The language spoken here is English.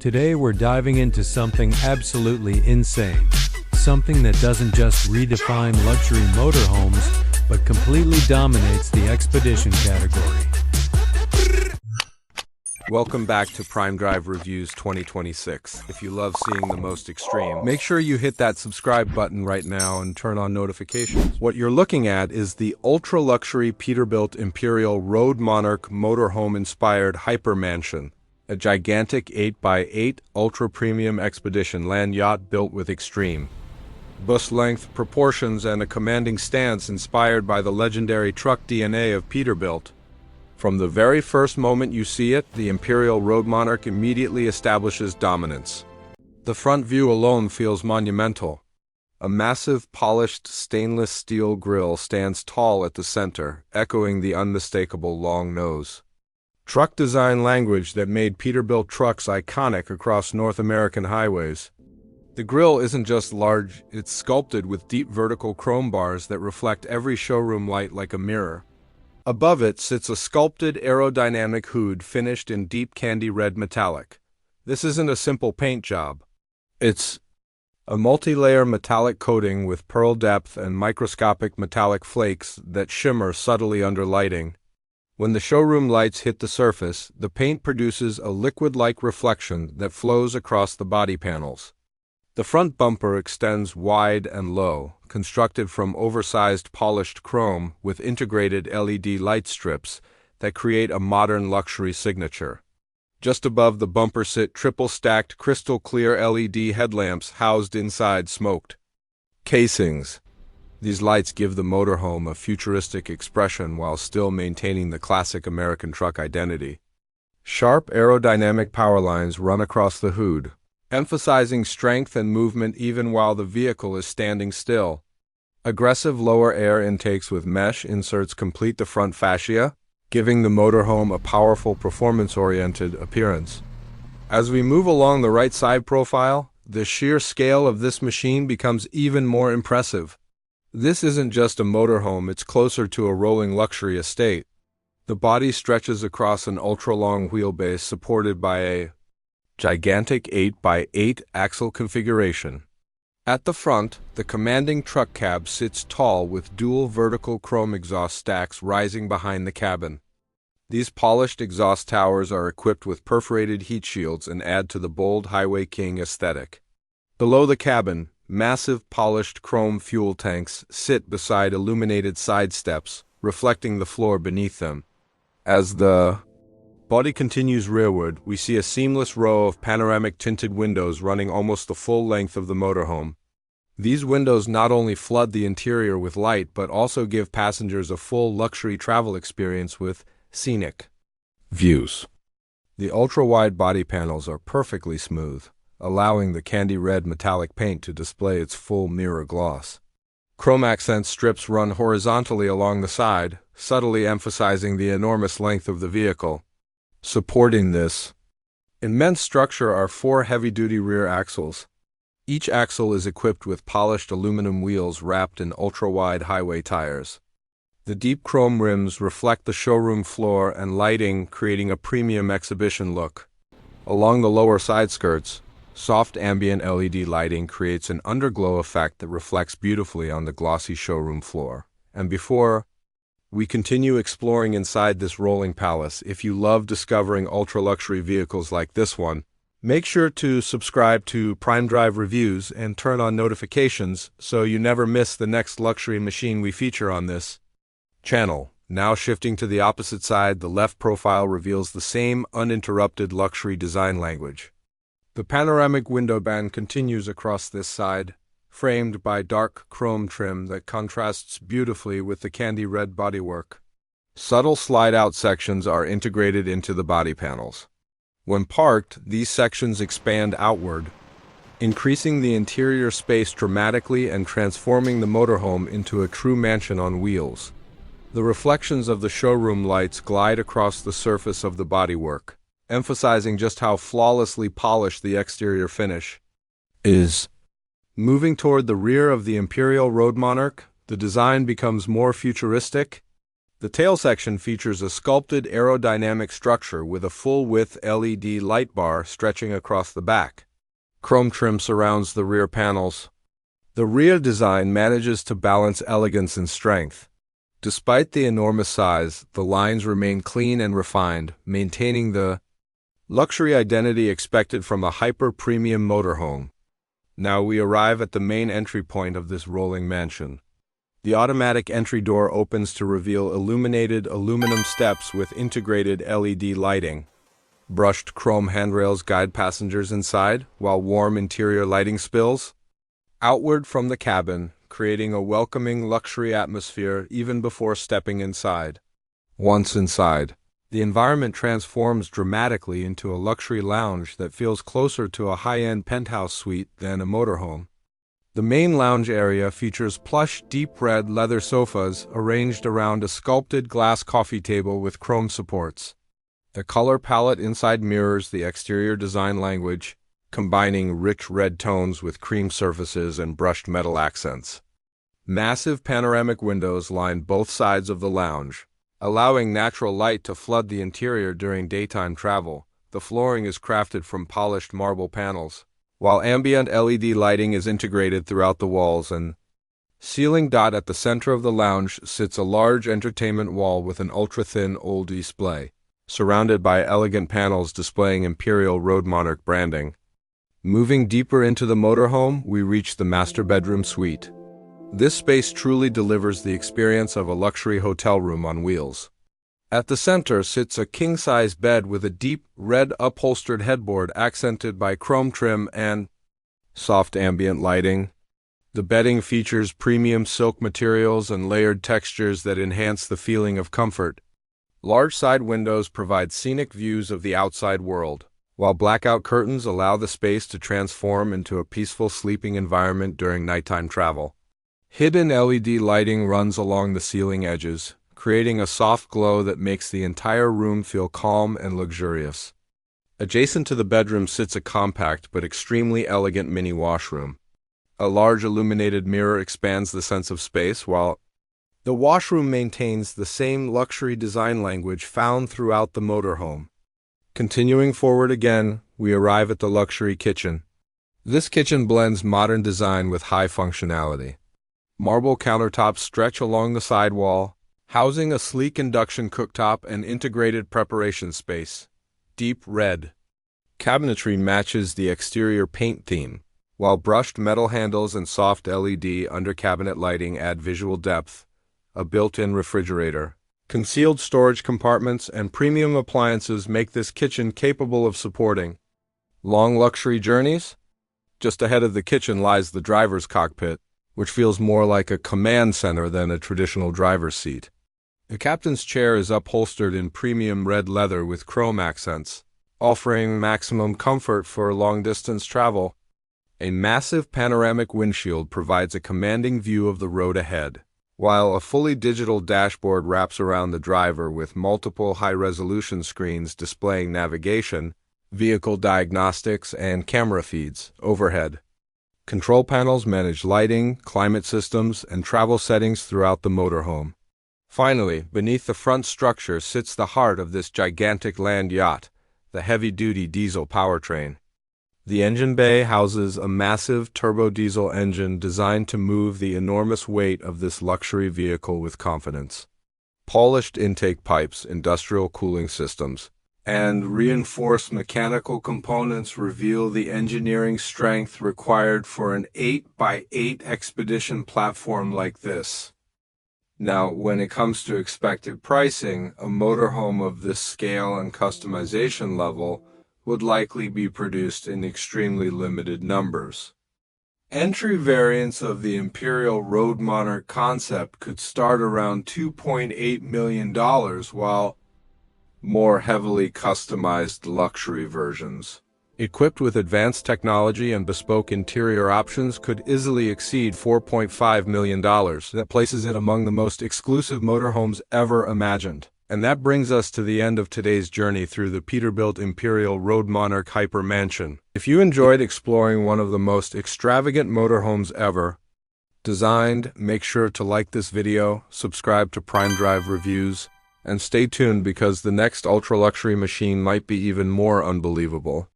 Today we're diving into something absolutely insane. Something that doesn't just redefine luxury motorhomes, but completely dominates the expedition category. Welcome back to PrimeDrive Reviews 2026. If you love seeing the most extreme, make sure you hit that subscribe button right now and turn on notifications. What you're looking at is the ultra-luxury Peterbilt Imperial Road Monarch motorhome-inspired hyper-mansion. A gigantic 8x8 ultra-premium expedition land yacht built with extreme bust length, proportions, and a commanding stance inspired by the legendary truck DNA of Peterbilt. From the very first moment you see it, the Imperial Road Monarch immediately establishes dominance. The front view alone feels monumental. A massive, polished stainless steel grille stands tall at the center, echoing the unmistakable long nose. Truck design language that made Peterbilt trucks iconic across North American highways. The grille isn't just large, it's sculpted with deep vertical chrome bars that reflect every showroom light like a mirror. Above it sits a sculpted aerodynamic hood finished in deep candy red metallic. This isn't a simple paint job. It's a multi-layer metallic coating with pearl depth and microscopic metallic flakes that shimmer subtly under lighting. When the showroom lights hit the surface, the paint produces a liquid-like reflection that flows across the body panels. The front bumper extends wide and low, constructed from oversized polished chrome with integrated LED light strips that create a modern luxury signature. Just above the bumper sit triple-stacked crystal-clear LED headlamps housed inside smoked casings. These lights give the motorhome a futuristic expression while still maintaining the classic American truck identity. Sharp aerodynamic power lines run across the hood, emphasizing strength and movement even while the vehicle is standing still. Aggressive lower air intakes with mesh inserts complete the front fascia, giving the motorhome a powerful performance-oriented appearance. As we move along the right side profile, the sheer scale of this machine becomes even more impressive. This isn't just a motorhome, it's closer to a rolling luxury estate. The body stretches across an ultra-long wheelbase supported by a gigantic 8x8 axle configuration. At the front, the commanding truck cab sits tall with dual vertical chrome exhaust stacks rising behind the cabin. These polished exhaust towers are equipped with perforated heat shields and add to the bold Highway King aesthetic. Below the cabin, massive polished chrome fuel tanks sit beside illuminated side steps, reflecting the floor beneath them. As the body continues rearward, we see a seamless row of panoramic tinted windows running almost the full length of the motorhome. These windows not only flood the interior with light, but also give passengers a full luxury travel experience with scenic views. The ultra-wide body panels are perfectly smooth, allowing the candy red metallic paint to display its full mirror gloss. Chrome accent strips run horizontally along the side, subtly emphasizing the enormous length of the vehicle. Supporting this immense structure are four heavy-duty rear axles. Each axle is equipped with polished aluminum wheels wrapped in ultra-wide highway tires. The deep chrome rims reflect the showroom floor and lighting, creating a premium exhibition look. Along the lower side skirts, soft ambient LED lighting creates an underglow effect that reflects beautifully on the glossy showroom floor. And before we continue exploring inside this rolling palace, if you love discovering ultra-luxury vehicles like this one, make sure to subscribe to PrimeDrive Reviews and turn on notifications so you never miss the next luxury machine we feature on this channel. Now shifting to the opposite side, the left profile reveals the same uninterrupted luxury design language. The panoramic window band continues across this side, framed by dark chrome trim that contrasts beautifully with the candy red bodywork. Subtle slide-out sections are integrated into the body panels. When parked, these sections expand outward, increasing the interior space dramatically and transforming the motorhome into a true mansion on wheels. The reflections of the showroom lights glide across the surface of the bodywork, emphasizing just how flawlessly polished the exterior finish is. Moving toward the rear of the Imperial Road Monarch, the design becomes more futuristic. The tail section features a sculpted aerodynamic structure with a full-width LED light bar stretching across the back. Chrome trim surrounds the rear panels. The rear design manages to balance elegance and strength. Despite the enormous size, the lines remain clean and refined, maintaining the luxury identity expected from a hyper-premium motorhome. Now we arrive at the main entry point of this rolling mansion. The automatic entry door opens to reveal illuminated aluminum steps with integrated LED lighting. Brushed chrome handrails guide passengers inside, while warm interior lighting spills outward from the cabin, creating a welcoming luxury atmosphere even before stepping inside. Once inside, the environment transforms dramatically into a luxury lounge that feels closer to a high-end penthouse suite than a motorhome. The main lounge area features plush, deep red leather sofas arranged around a sculpted glass coffee table with chrome supports. The color palette inside mirrors the exterior design language, combining rich red tones with cream surfaces and brushed metal accents. Massive panoramic windows line both sides of the lounge, allowing natural light to flood the interior during daytime travel. The flooring is crafted from polished marble panels, while ambient LED lighting is integrated throughout the walls and ceiling. At the center of the lounge sits a large entertainment wall with an ultra-thin OLED display, surrounded by elegant panels displaying Imperial Road Monarch branding. Moving deeper into the motorhome, we reach the master bedroom suite. This space truly delivers the experience of a luxury hotel room on wheels. At the center sits a king-size bed with a deep, red upholstered headboard accented by chrome trim and soft ambient lighting. The bedding features premium silk materials and layered textures that enhance the feeling of comfort. Large side windows provide scenic views of the outside world, while blackout curtains allow the space to transform into a peaceful sleeping environment during nighttime travel. Hidden LED lighting runs along the ceiling edges, creating a soft glow that makes the entire room feel calm and luxurious. Adjacent to the bedroom sits a compact but extremely elegant mini washroom. A large illuminated mirror expands the sense of space, while the washroom maintains the same luxury design language found throughout the motorhome. Continuing forward again, we arrive at the luxury kitchen. This kitchen blends modern design with high functionality. Marble countertops stretch along the side wall, housing a sleek induction cooktop and integrated preparation space. Deep red cabinetry matches the exterior paint theme, while brushed metal handles and soft LED under-cabinet lighting add visual depth. A built-in refrigerator, concealed storage compartments, and premium appliances make this kitchen capable of supporting long luxury journeys. Just ahead of the kitchen lies the driver's cockpit, which feels more like a command center than a traditional driver's seat. The captain's chair is upholstered in premium red leather with chrome accents, offering maximum comfort for long-distance travel. A massive panoramic windshield provides a commanding view of the road ahead, while a fully digital dashboard wraps around the driver with multiple high-resolution screens displaying navigation, vehicle diagnostics, and camera feeds. Overhead, control panels manage lighting, climate systems, and travel settings throughout the motorhome. Finally, beneath the front structure sits the heart of this gigantic land yacht, the heavy-duty diesel powertrain. The engine bay houses a massive turbo-diesel engine designed to move the enormous weight of this luxury vehicle with confidence. Polished intake pipes, industrial cooling systems, and reinforced mechanical components reveal the engineering strength required for an 8x8 expedition platform like this. Now, when it comes to expected pricing, a motorhome of this scale and customization level would likely be produced in extremely limited numbers. Entry variants of the Imperial Road Monarch concept could start around $2.8 million, while more heavily customized luxury versions, equipped with advanced technology and bespoke interior options, could easily exceed $4.5 million. That places it among the most exclusive motorhomes ever imagined. And that brings us to the end of today's journey through the Peterbilt Imperial Road Monarch Hyper Mansion. If you enjoyed exploring one of the most extravagant motorhomes ever, designed. Make sure to like this video, subscribe to PrimeDrive Reviews, and stay tuned because the next ultra-luxury machine might be even more unbelievable.